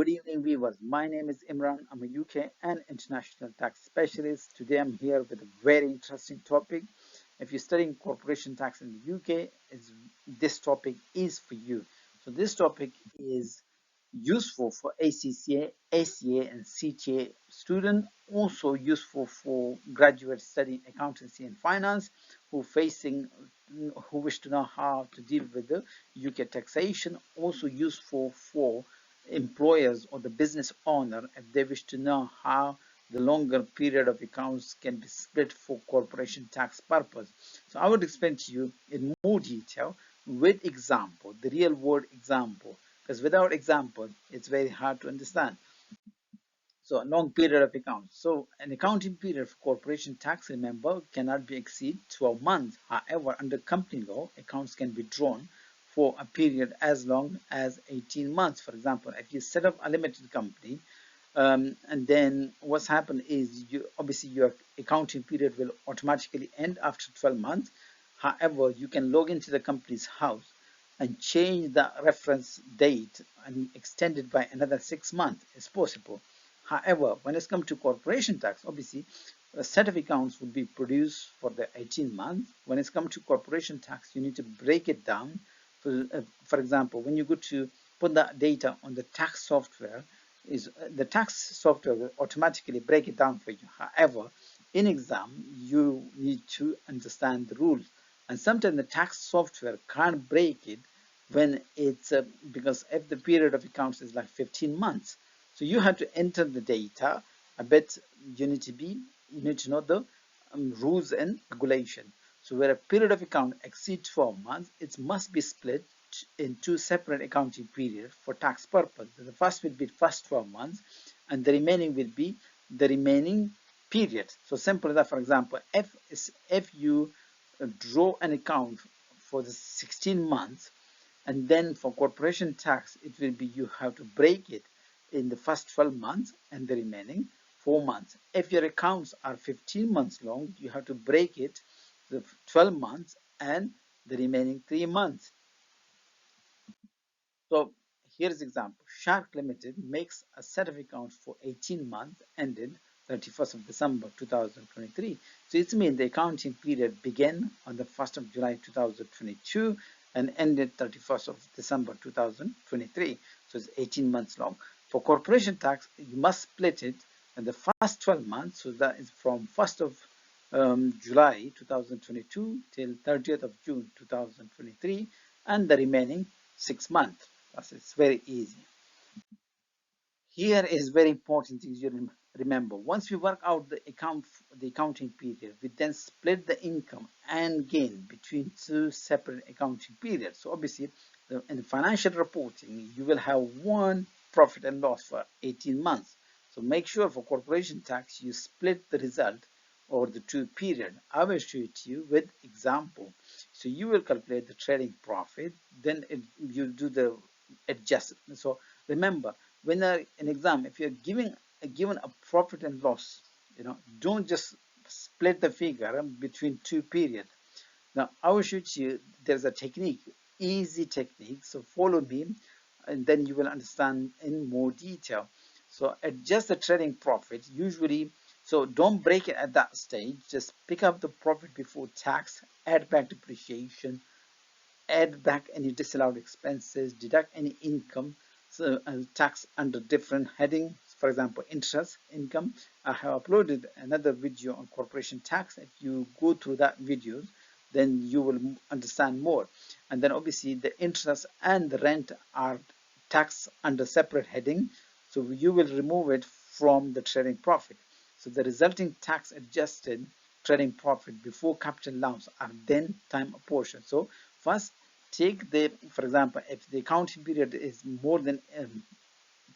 Good evening, viewers. My name is Imran. I'm a UK and international tax specialist. Today I'm here with a very interesting topic. If you're studying corporation tax in the UK, this topic is for you. So this topic is useful for ACCA, ACA, and CTA students. Also useful for graduates studying accountancy and finance who wish to know how to deal with the UK taxation. Also useful for employers or the business owner if they wish to know how the longer period of accounts can be split for corporation tax purpose. So I would explain to you in more detail with example, the real world example, because without example, it's very hard to understand. So a long period of accounts. So an accounting period for corporation tax, remember, cannot be exceed 12 months. However, under company law, accounts can be drawn for a period as long as 18 months. For example, if you set up a limited company, and then what's happened is obviously your accounting period will automatically end after 12 months. However, you can log into the company's house and change the reference date and extend it by another 6 months. It's possible. However, when it's come to corporation tax, obviously a set of accounts would be produced for the 18 months. When it's come to corporation tax, you need to break it down. For example, when you go to put that data on the tax software, the tax software will automatically break it down for you. However, in exam, you need to understand the rules. And sometimes the tax software can't break it when it's because if the period of accounts is like 15 months. So you have to enter the data. I bet you need to know the rules and regulation. So where a period of account exceeds 12 months, it must be split in two separate accounting periods for tax purpose. The first will be first 12 months, and the remaining will be the remaining period. So simple as that. For example, if you draw an account for the 16 months, and then for corporation tax, it will be you have to break it in the first 12 months and the remaining 4 months. If your accounts are 15 months long, you have to break it the 12 months and the remaining 3 months. So here's example. Shark Limited makes a set of accounts for 18 months ended 31st of December 2023. So it means the accounting period began on the 1st of July 2022 and ended 31st of December 2023. So it's 18 months long. For corporation tax, you must split it in the first 12 months. So that is from 1st of July 2022 till 30th of June 2023 and the remaining 6 months. It's very easy. Here is very important things you remember. Once we work out the accounting period, we then split the income and gain between two separate accounting periods. So obviously, in the financial reporting, you will have one profit and loss for 18 months. So make sure for corporation tax, you split the result over the two periods. I will show it to you with example. So you will calculate the trading profit, then you do the adjustment. So remember, when an exam, if you're given a profit and loss, don't just split the figure between two periods. Now I will show you there's a technique, easy technique. So follow me, and then you will understand in more detail. So adjust the trading profit usually. So don't break it at that stage. Just pick up the profit before tax, add back depreciation, add back any disallowed expenses, deduct any income, so tax under different heading. For example, interest income. I have uploaded another video on corporation tax. If you go through that video, then you will understand more. And then obviously the interest and the rent are taxed under separate heading. So you will remove it from the trading profit. So the resulting tax adjusted trading profit before capital allowance are then time apportioned. So first take for example, if the accounting period is more than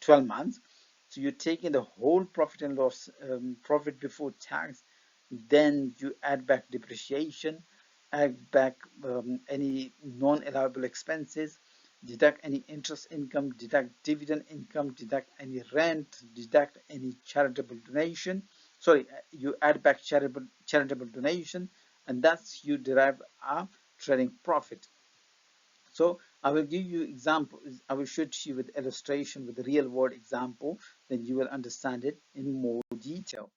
12 months, so you're taking the whole profit and loss, profit before tax, then you add back depreciation, add back any non-allowable expenses, deduct any interest income, deduct dividend income, deduct any rent, deduct any charitable donation. Sorry, you add back charitable donation, and that's you derive a trading profit. So I will give you example. I will show to you with illustration with the real world example, then you will understand it in more detail.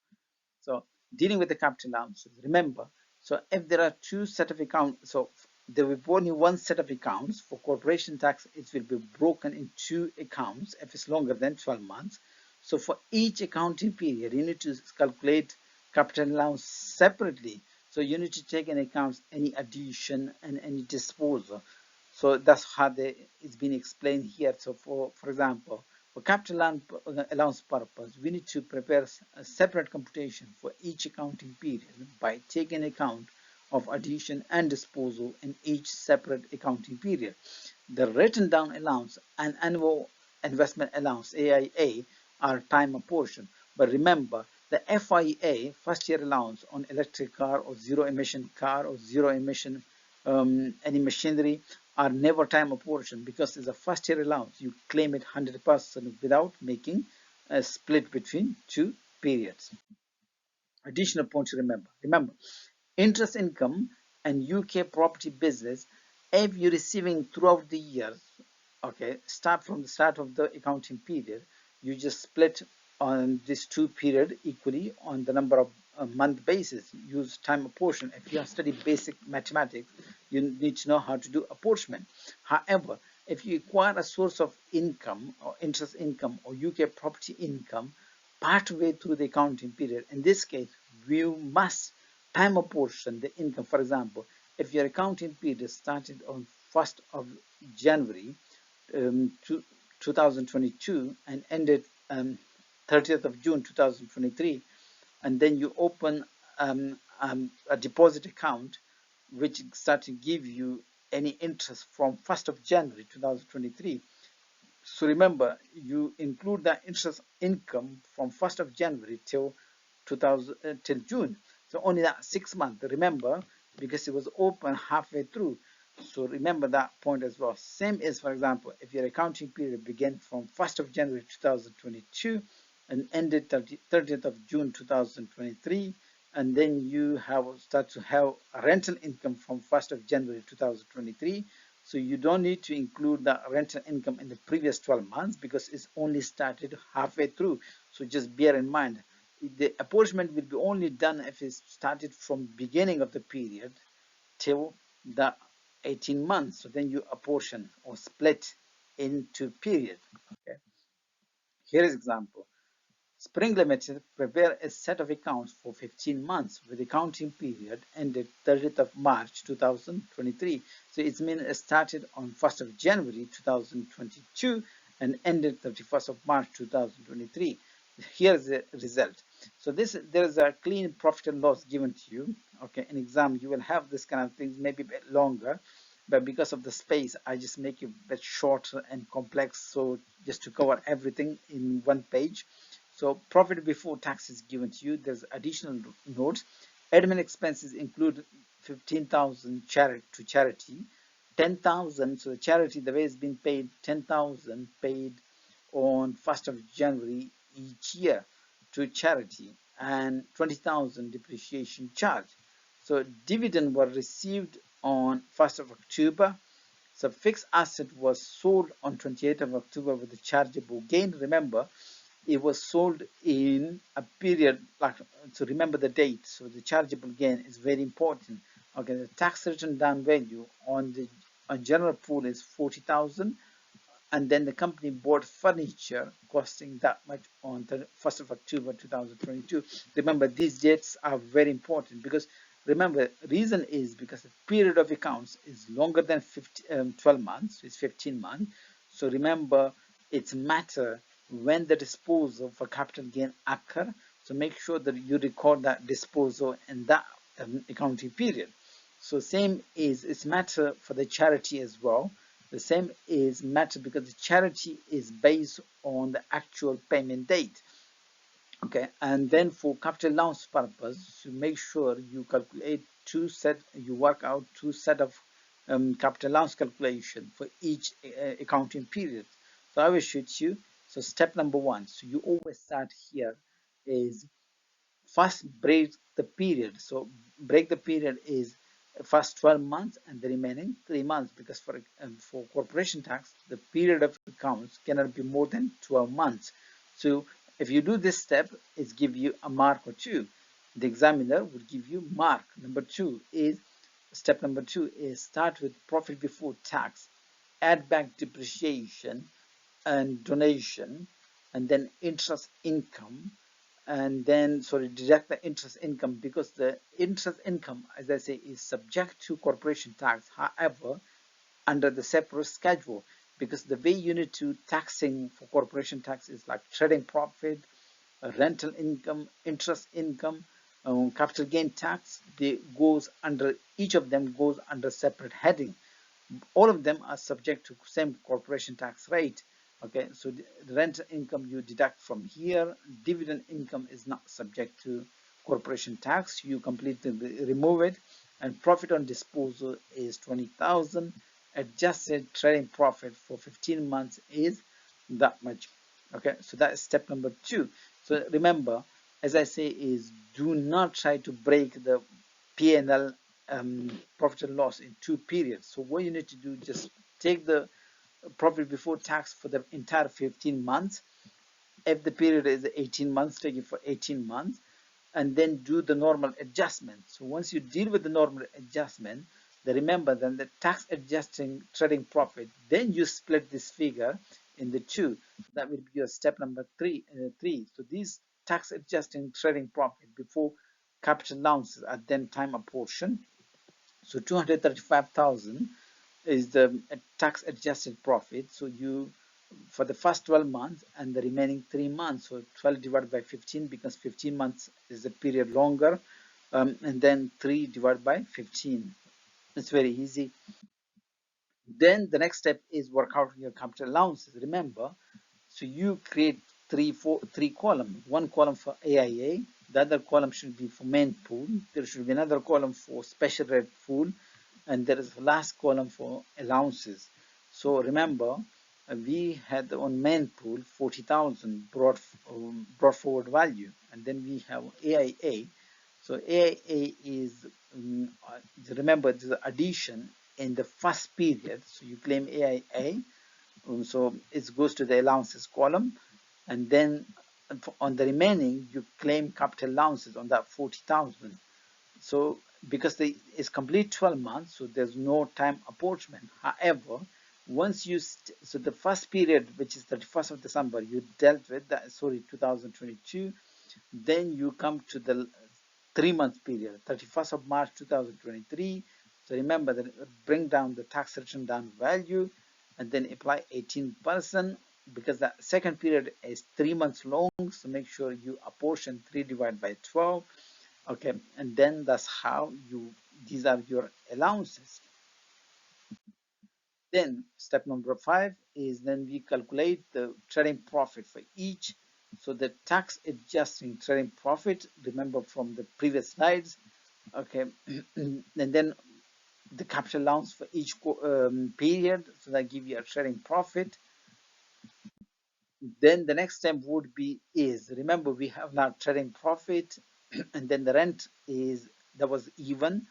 So dealing with the capital allowances, remember, so if there are two set of accounts, so there will be only one set of accounts for corporation tax, it will be broken in two accounts if it's longer than 12 months. So for each accounting period, you need to calculate capital allowance separately. So you need to take into account any addition and any disposal. So that's how it's been explained here. So for example, for capital allowance purpose, we need to prepare a separate computation for each accounting period by taking account of addition and disposal in each separate accounting period. The written down allowance and annual investment allowance (AIA) are time apportioned. But remember, the FIA, first year allowance on electric car or zero emission car or zero emission any machinery, are never time apportioned because it's a first year allowance. You claim it 100% without making a split between two periods. Additional point to remember, interest income and UK property business, if you're receiving throughout the year, okay, start from the start of the accounting period, you just split on this two period equally on the number of month basis. Use time apportion. If you have studied basic mathematics, you need to know how to do apportionment. However, if you acquire a source of income or interest income or UK property income partway through the accounting period, in this case, we must time apportion the income. For example, if your accounting period started on 1st of January 2022 and ended 30th of June 2023, and then you open a deposit account which start to give you any interest from 1st of January 2023. So remember, you include the interest income from 1st of January till 2000 till June. So only that 6 months. Remember, because it was open halfway through. So remember that point as well. Same as, for example, if your accounting period began from 1st of January 2022 and ended 30th of June 2023, and then you have start to have a rental income from 1st of January 2023. So you don't need to include the rental income in the previous 12 months because it's only started halfway through. So just bear in mind, the apportionment will be only done if it's started from beginning of the period till the 18 months. So then you apportion or split into period. Okay. Here is example. Spring Limited prepare a set of accounts for 15 months with accounting period ended 30th of March 2023. So it's mean it started on 1st of January 2022 and ended 31st of March 2023. Here's the result. So there is a clean profit and loss given to you. Okay, in exam you will have this kind of things, maybe a bit longer, but because of the space I just make it a bit shorter and complex, so just to cover everything in one page. So profit before tax is given to you. There's additional notes. Admin expenses include 15,000 to charity, 10,000. So the charity, the way it's been paid, 10,000 paid on 1st of January each year to charity, and 20,000 depreciation charge. So dividend were received on 1st of October. So fixed asset was sold on 28th of October with a chargeable gain. Remember, it was sold in a period like, so remember the date. So the chargeable gain is very important. Okay, the tax return down value on the general pool is 40,000, and then the company bought furniture costing that much on the 1st of October 2022. Remember, these dates are very important because remember, reason is because the period of accounts is longer than 12 months, it's 15 months. So remember, it's matter when the disposal for capital gain occur. So make sure that you record that disposal in that accounting period. So same is it's matter for the charity as well. The same is matter because the charity is based on the actual payment date. Okay, and then for capital allowance purpose, you make sure you calculate you work out two set of capital allowance calculation for each accounting period. So I will show you. So step number one. So you always start here is first break the period. So break the period is first 12 months and the remaining 3 months, because for corporation tax the period of accounts cannot be more than 12 months. So if you do this step, it give you a mark or two. The examiner would give you mark. Step number two is start with profit before tax, add back depreciation and donation, and then interest income, and then sorry, deduct the interest income, because the interest income, as I say, is subject to corporation tax, however under the separate schedule, because the way you need to taxing for corporation tax is like trading profit, rental income, interest income, capital gain tax. They goes under, each of them goes under separate heading. All of them are subject to same corporation tax rate. Okay, so the rental income you deduct from here. Dividend income is not subject to corporation tax, you completely remove it. And profit on disposal is 20,000. Adjusted trading profit for 15 months is that much. Okay, so that is step number two. So remember, as I say, is do not try to break the P&L, profit and loss, in two periods. So what you need to do, just take the profit before tax for the entire 15 months. If the period is 18 months, take it for 18 months, and then do the normal adjustment. So once you deal with the normal adjustment, then remember, then the tax adjusting trading profit, then you split this figure in the two. That will be your step number three. So these tax adjusting trading profit before capital allowances are then time apportioned. So 235,000 is the tax adjusted profit. So you, for the first 12 months and the remaining 3 months, so 12 divided by 15, because 15 months is the period longer, and then 3 divided by 15. It's very easy. Then the next step is work out your capital allowances. Remember, so you create three columns. One column for AIA, the other column should be for main pool. There should be another column for special rate pool, and there is the last column for allowances. So remember, we had on main pool 40,000 brought forward value, and then we have AIA. So AIA is, remember, this is addition in the first period. So you claim AIA, so it goes to the allowances column, and then on the remaining you claim capital allowances on that 40,000. So because it's complete 12 months, so there's no time apportionment. However, once you so the first period, which is 31st of December, you dealt with that, sorry, 2022. Then you come to the 3 month period, 31st of March 2023. So remember that, bring down the tax return down value and then apply 18%, because the second period is 3 months long. So make sure you apportion 3 divided by 12. Okay, and then that's how these are your allowances. Then step number 5 is then we calculate the trading profit for each. So the tax adjusting trading profit, remember from the previous slides. Okay, and then the capital allowance for each period, so that give you a trading profit. Then the next step would be is, remember we have now trading profit, and then the rent is, that was even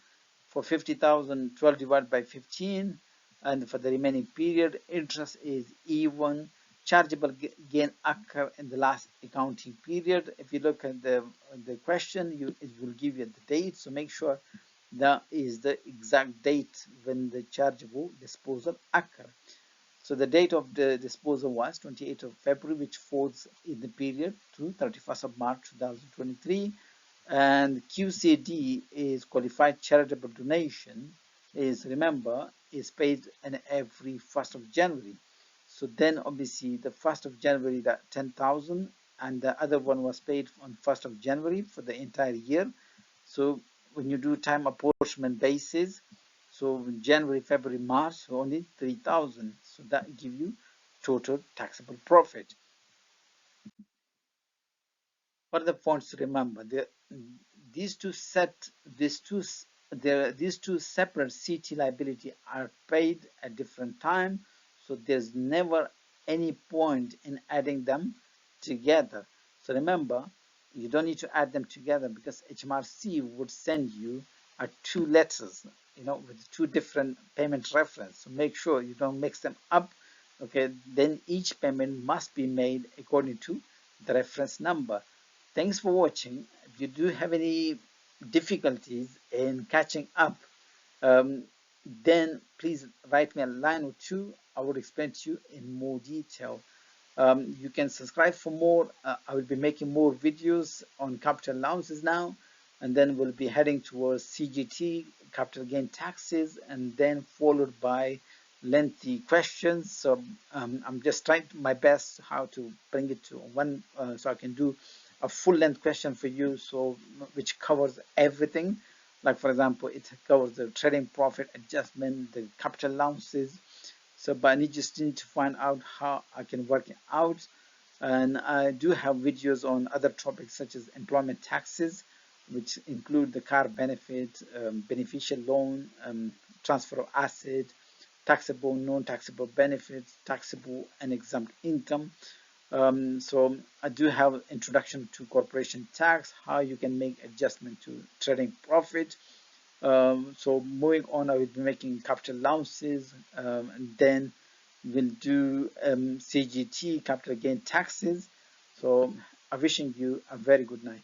for 50,000, 12 divided by 15, and for the remaining period interest is even. Chargeable gain occur in the last accounting period. If you look at the question, it will give you the date, so make sure that is the exact date when the chargeable disposal occur. So the date of the disposal was 28th of February, which falls in the period to 31st of March 2023. And QCD is qualified charitable donation, is, remember, is paid in every 1st of January. So then obviously the 1st of January, that 10,000, and the other one was paid on 1st of January for the entire year. So when you do time apportionment basis, so January, February, March, only 3,000. So that give you total taxable profit. What are the points to remember? These two separate CT liability are paid at different time. So there's never any point in adding them together. So remember, you don't need to add them together, because HMRC would send you two letters. with two different payment reference. So make sure you don't mix them up. Okay, then each payment must be made according to the reference number. Thanks for watching. If you do have any difficulties in catching up, um, then please write me a line or two. I will explain to you in more detail. You can subscribe for more. I will be making more videos on capital allowances now, and then we'll be heading towards CGT, capital gain taxes, and then followed by lengthy questions. So I'm just trying my best how to bring it to one, so I can do a full length question for you, so which covers everything. Like for example, it covers the trading profit adjustment, the capital allowances. So, but I just need to find out how I can work it out. And I do have videos on other topics such as employment taxes, which include the car benefit, beneficial loan, transfer of asset, taxable, non-taxable benefits, taxable and exempt income. So I do have introduction to corporation tax, how you can make adjustment to trading profit. So moving on, I will be making capital allowances, and then we'll do CGT, capital gain taxes. So I'm wishing you a very good night.